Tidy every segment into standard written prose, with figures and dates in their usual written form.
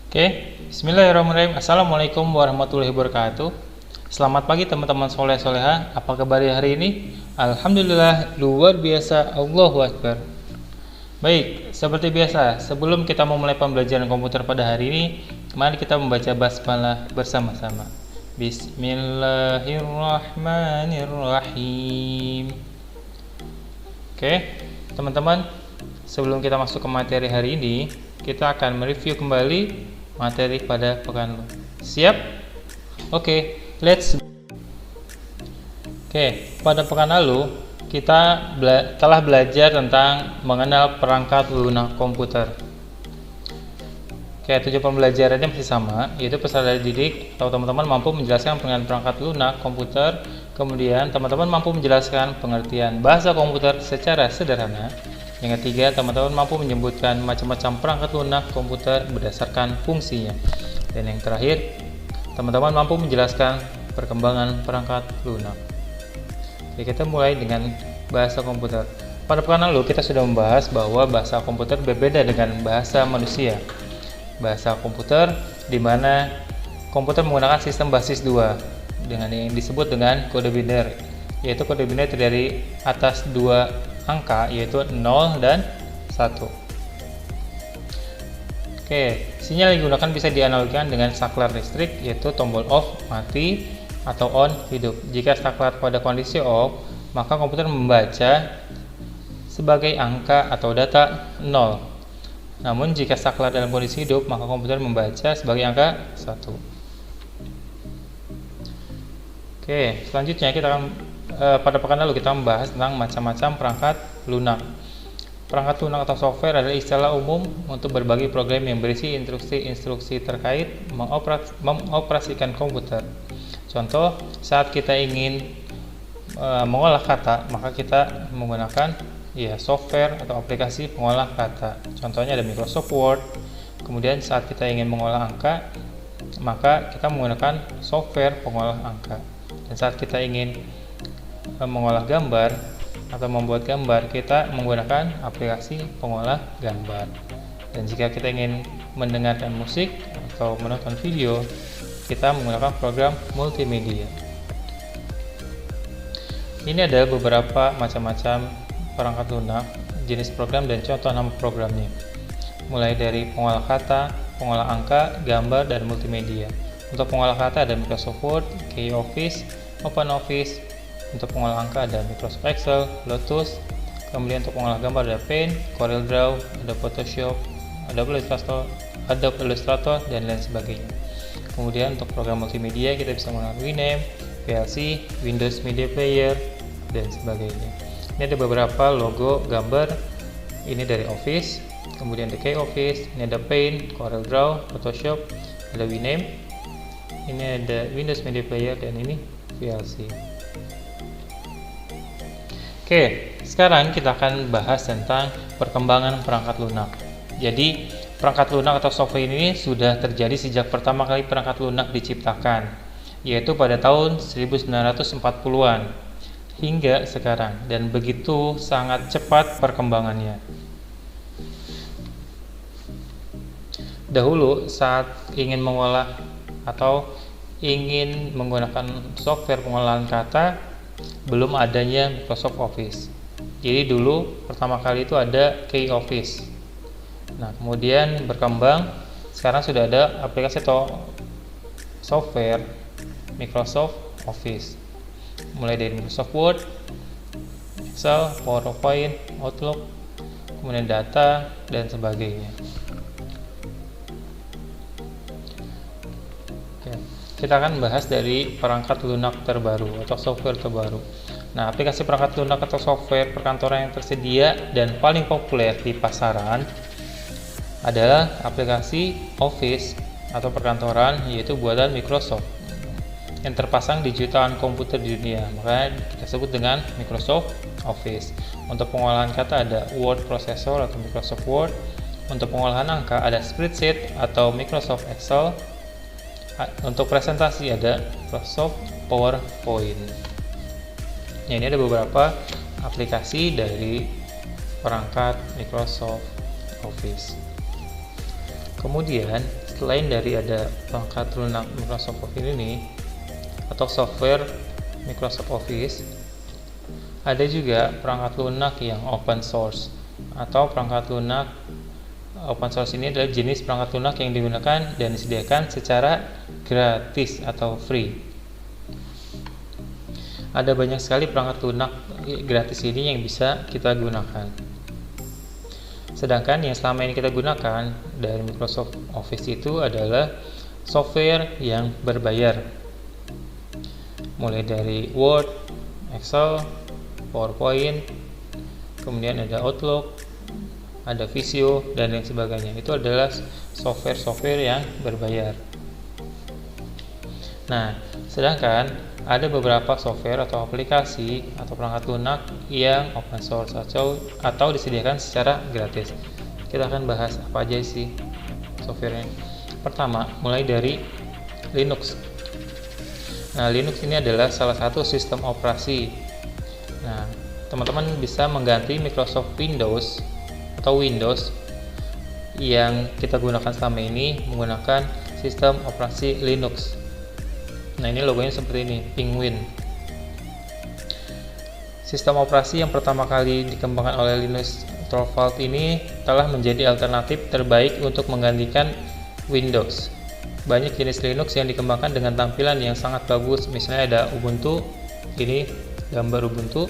Oke, bismillahirrahmanirrahim. Assalamualaikum warahmatullahi wabarakatuh. Selamat pagi teman-teman soleh soleha. Apa kabar hari ini? Alhamdulillah, luar biasa. Allahu Akbar. Baik, seperti biasa, sebelum kita memulai pembelajaran komputer pada hari ini, mari kita membaca basmalah bersama-sama. Bismillahirrahmanirrahim. Oke, teman-teman, sebelum kita masuk ke materi hari ini, kita akan mereview kembali materi pada pekan lalu. Siap? Oke, pada pekan lalu kita telah belajar tentang mengenal perangkat lunak komputer. Tujuan pembelajarannya masih sama, yaitu peserta didik atau teman-teman mampu menjelaskan pengertian perangkat lunak komputer, kemudian teman-teman mampu menjelaskan pengertian bahasa komputer secara sederhana. Yang ketiga, teman-teman mampu menyebutkan macam-macam perangkat lunak komputer berdasarkan fungsinya. Dan yang terakhir, teman-teman mampu menjelaskan perkembangan perangkat lunak. Oke, kita mulai dengan bahasa komputer. Pada pekan lalu kita sudah membahas bahwa bahasa komputer berbeda dengan bahasa manusia. Bahasa komputer di mana komputer menggunakan sistem basis 2 dengan yang disebut dengan kode biner, yaitu kode biner terdiri atas 2 angka, yaitu 0 dan 1. Sinyal yang digunakan bisa dianalogikan dengan saklar listrik, yaitu tombol off mati atau on hidup. Jika saklar pada kondisi off, maka komputer membaca sebagai angka atau data 0. Namun jika saklar dalam kondisi hidup, maka komputer membaca sebagai angka 1. Selanjutnya kita akan pada pekan lalu kita membahas tentang macam-macam perangkat lunak. Perangkat lunak atau software adalah istilah umum untuk berbagai program yang berisi instruksi-instruksi terkait mengoperasikan komputer. Contoh, saat kita ingin mengolah kata, maka kita menggunakan software atau aplikasi pengolah kata. Contohnya ada Microsoft Word. Kemudian saat kita ingin mengolah angka, maka kita menggunakan software pengolah angka. Dan saat kita ingin mengolah gambar atau membuat gambar, kita menggunakan aplikasi pengolah gambar. Dan jika kita ingin mendengarkan musik atau menonton video, kita menggunakan program multimedia. Ini ada beberapa macam-macam perangkat lunak, jenis program dan contoh nama programnya. Mulai dari pengolah kata, pengolah angka, gambar, dan multimedia. Untuk pengolah kata ada Microsoft Word, Key Office, OpenOffice. Untuk pengolah angka ada Microsoft Excel, Lotus. Kemudian untuk pengolah gambar ada Paint, CorelDRAW, ada Photoshop, Adobe Illustrator, dan lain sebagainya. Kemudian untuk program multimedia kita bisa menggunakan Winamp, VLC, Windows Media Player, dan sebagainya. Ini ada beberapa logo gambar. Ini dari Office, kemudian ada Key Office, ini ada Paint, CorelDRAW, Photoshop, ada Winamp, ini ada Windows Media Player, dan ini VLC. Sekarang kita akan bahas tentang perkembangan perangkat lunak. Jadi, perangkat lunak atau software ini sudah terjadi sejak pertama kali perangkat lunak diciptakan, yaitu pada tahun 1940-an hingga sekarang, dan begitu sangat cepat perkembangannya. Dahulu saat ingin mengolah atau ingin menggunakan software pengolahan kata, belum adanya Microsoft Office. Jadi dulu pertama kali itu ada Key Office. Nah, kemudian berkembang, sekarang sudah ada aplikasi atau software Microsoft Office. Mulai dari Microsoft Word, Excel, PowerPoint, Outlook, kemudian data, dan sebagainya. Kita akan bahas dari perangkat lunak terbaru atau software terbaru. Nah, aplikasi perangkat lunak atau software perkantoran yang tersedia dan paling populer di pasaran adalah aplikasi Office atau perkantoran, yaitu buatan Microsoft yang terpasang di jutaan komputer di dunia. Makanya kita sebut dengan Microsoft Office. Untuk pengolahan kata ada Word Processor atau Microsoft Word. Untuk pengolahan angka ada Spreadsheet atau Microsoft Excel. Untuk presentasi ada Microsoft PowerPoint. Ini ada beberapa aplikasi dari perangkat Microsoft Office. Kemudian selain dari ada perangkat lunak Microsoft Office ini atau software Microsoft Office, ada juga perangkat lunak yang open source. Atau perangkat lunak open source ini adalah jenis perangkat lunak yang digunakan dan disediakan secara gratis atau free. Ada banyak sekali perangkat lunak gratis ini yang bisa kita gunakan. Sedangkan yang selama ini kita gunakan dari Microsoft Office itu adalah software yang berbayar. Mulai dari Word, Excel, PowerPoint, kemudian ada Outlook, ada Visio, dan lain sebagainya. Itu adalah software-software yang berbayar. Nah, sedangkan ada beberapa software atau aplikasi atau perangkat lunak yang open source atau disediakan secara gratis. Kita akan bahas apa aja sih softwarenya. Pertama, mulai dari Linux. Nah, Linux ini adalah salah satu sistem operasi. Nah, teman-teman bisa mengganti Microsoft Windows atau Windows yang kita gunakan selama ini menggunakan sistem operasi Linux. Nah, ini logonya seperti ini, Penguin. Sistem operasi yang pertama kali dikembangkan oleh Linus Torvalds ini telah menjadi alternatif terbaik untuk menggantikan Windows. Banyak jenis Linux yang dikembangkan dengan tampilan yang sangat bagus. Misalnya ada Ubuntu, ini gambar Ubuntu.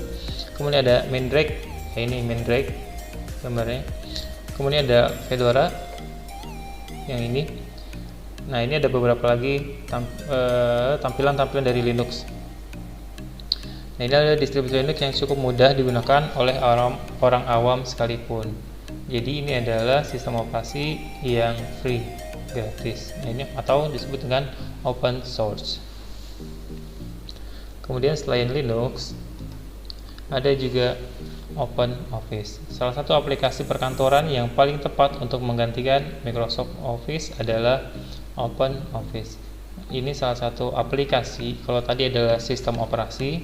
Kemudian ada Mandrake, ini Mandrake gambarnya. Kemudian ada Fedora, yang ini. Nah, ini ada beberapa lagi tampilan-tampilan dari Linux. Nah, ini adalah distribusi Linux yang cukup mudah digunakan oleh orang awam sekalipun. Jadi ini adalah sistem operasi yang free, gratis. Nah, ini atau disebut dengan open source. Kemudian selain Linux, ada juga Open Office. Salah satu aplikasi perkantoran yang paling tepat untuk menggantikan Microsoft Office adalah Open Office. Ini salah satu aplikasi. Kalau tadi adalah sistem operasi,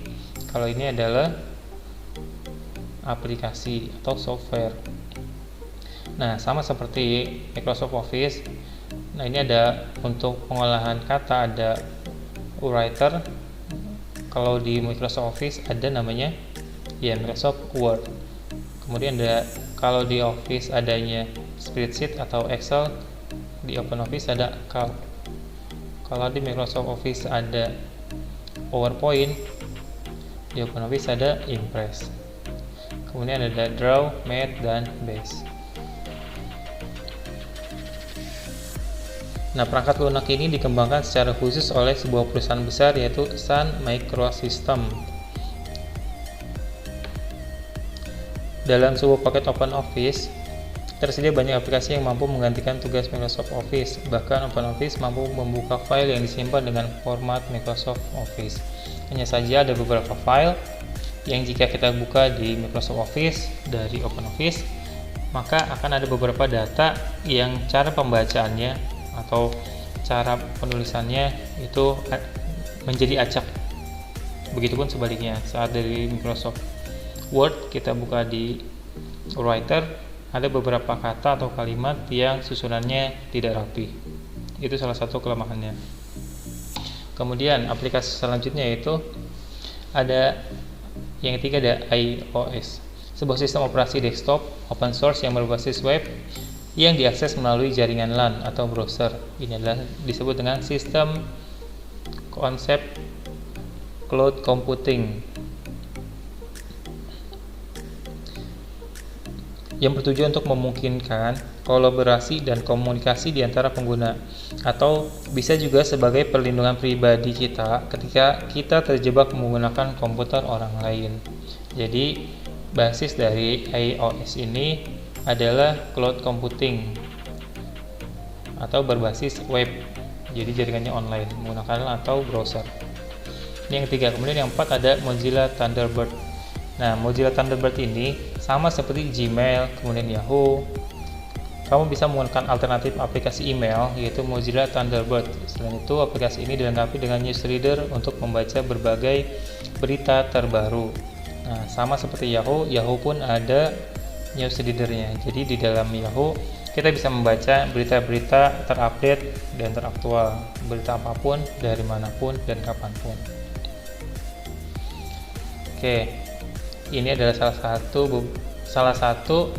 kalau ini adalah aplikasi atau software. Nah, sama seperti Microsoft Office. Nah, ini ada untuk pengolahan kata, ada Writer. Kalau di Microsoft Office ada namanya Microsoft Word. Kemudian ada, kalau di Office adanya Spreadsheet atau Excel, di Open Office ada Calc. Kalau di Microsoft Office ada PowerPoint, di Open Office ada Impress. Kemudian ada Draw, Math, dan Base. Nah, perangkat lunak ini dikembangkan secara khusus oleh sebuah perusahaan besar yaitu Sun Microsystems. Dalam sebuah paket Open Office, tersedia banyak aplikasi yang mampu menggantikan tugas Microsoft Office. Bahkan Open Office mampu membuka file yang disimpan dengan format Microsoft Office. Hanya saja ada beberapa file yang jika kita buka di Microsoft Office dari Open Office, maka akan ada beberapa data yang cara pembacaannya atau cara penulisannya itu menjadi acak. Begitupun sebaliknya, saat dari Microsoft Word kita buka di Writer, ada beberapa kata atau kalimat yang susunannya tidak rapi. Itu salah satu kelemahannya. Kemudian aplikasi selanjutnya yaitu ada yang ketiga, ada iOS, sebuah sistem operasi desktop open source yang berbasis web yang diakses melalui jaringan LAN atau browser. Ini adalah disebut dengan sistem konsep cloud computing yang bertujuan untuk memungkinkan kolaborasi dan komunikasi di antara pengguna, atau bisa juga sebagai perlindungan pribadi kita ketika kita terjebak menggunakan komputer orang lain. Jadi basis dari iOS ini adalah cloud computing atau berbasis web, jadi jaringannya online menggunakan atau browser. Ini yang ketiga. Kemudian yang keempat ada Mozilla Thunderbird. Nah, Mozilla Thunderbird ini sama seperti Gmail, kemudian Yahoo. Kamu bisa menggunakan alternatif aplikasi email yaitu Mozilla Thunderbird. Selain itu, aplikasi ini dilengkapi dengan newsreader untuk membaca berbagai berita terbaru. Nah, sama seperti Yahoo, Yahoo pun ada newsreadernya. Jadi di dalam Yahoo kita bisa membaca berita-berita terupdate dan teraktual, berita apapun, dari manapun, dan kapanpun. Oke, ini adalah salah satu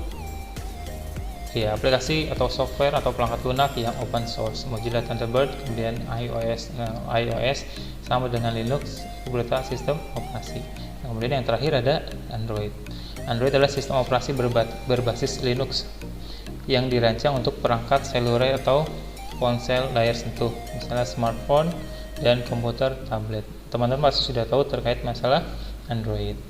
ya, aplikasi atau software atau perangkat lunak yang open source. Mozilla Thunderbird, kemudian iOS sama dengan Linux, berupa sistem operasi. Kemudian yang terakhir ada Android. Android adalah sistem operasi berbasis Linux yang dirancang untuk perangkat seluler atau ponsel layar sentuh, misalnya smartphone dan komputer tablet. Teman-teman pasti sudah tahu terkait masalah Android.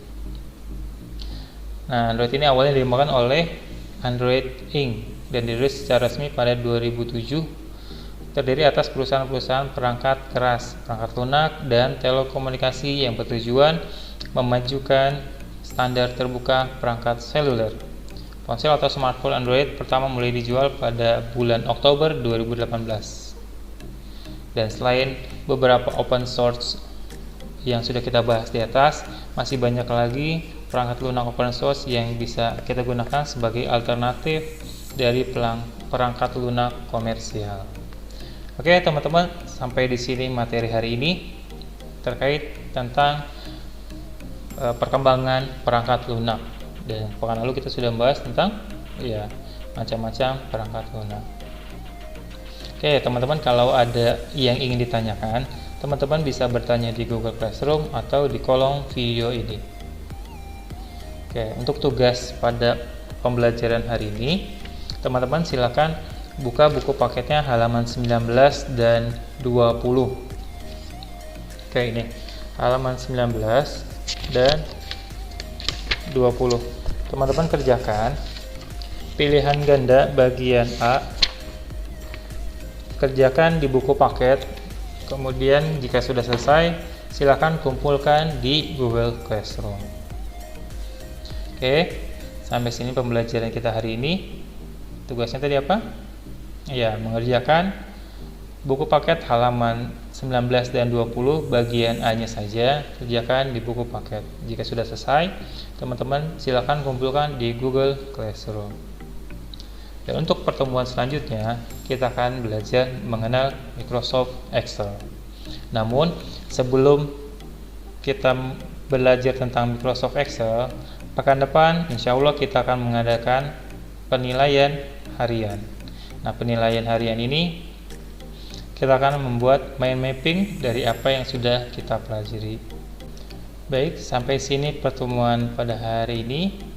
Nah, Android ini awalnya dikembangkan oleh Android Inc. dan dirilis secara resmi pada 2007. Terdiri atas perusahaan-perusahaan perangkat keras, perangkat lunak, dan telekomunikasi yang bertujuan memajukan standar terbuka perangkat seluler. Ponsel atau smartphone Android pertama mulai dijual pada bulan Oktober 2018. Dan selain beberapa open source yang sudah kita bahas di atas, masih banyak lagi perangkat lunak open source yang bisa kita gunakan sebagai alternatif dari perangkat lunak komersial. Oke teman-teman, sampai di sini materi hari ini terkait tentang perkembangan perangkat lunak. Dan pekan lalu kita sudah membahas tentang ya macam-macam perangkat lunak. Oke teman-teman, kalau ada yang ingin ditanyakan, teman-teman bisa bertanya di Google Classroom atau di kolom video ini. Oke, untuk tugas pada pembelajaran hari ini, teman-teman silakan buka buku paketnya halaman 19 dan 20. Oke, ini halaman 19 dan 20. Teman-teman kerjakan pilihan ganda bagian A, kerjakan di buku paket. Kemudian jika sudah selesai, silakan kumpulkan di Google Classroom. Oke, sampai sini pembelajaran kita hari ini. Tugasnya tadi apa? Ya, mengerjakan buku paket halaman 19 dan 20 bagian A-nya saja, kerjakan di buku paket. Jika sudah selesai, teman-teman silakan kumpulkan di Google Classroom. Dan untuk pertemuan selanjutnya, kita akan belajar mengenal Microsoft Excel. Namun, sebelum kita belajar tentang Microsoft Excel, pekan depan insya Allah kita akan mengadakan penilaian harian. Nah, penilaian harian ini kita akan membuat mind mapping dari apa yang sudah kita pelajari. Baik, sampai sini pertemuan pada hari ini.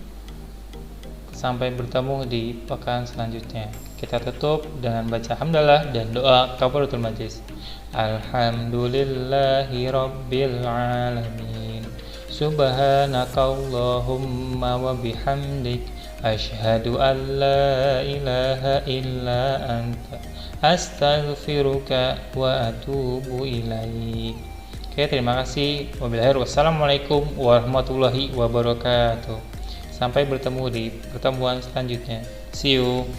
Sampai bertemu di pekan selanjutnya. Kita tutup dengan baca hamdalah dan doa kafaratul majlis. Alhamdulillahi rabbil alamin. Subhanakallahumma wa bihamdik, asyhadu an la ilaha illa anta, astaghfiruka wa atubu ilaik. Oke, terima kasih. Wassalamualaikum warahmatullahi wabarakatuh. Sampai bertemu di pertemuan selanjutnya. See you.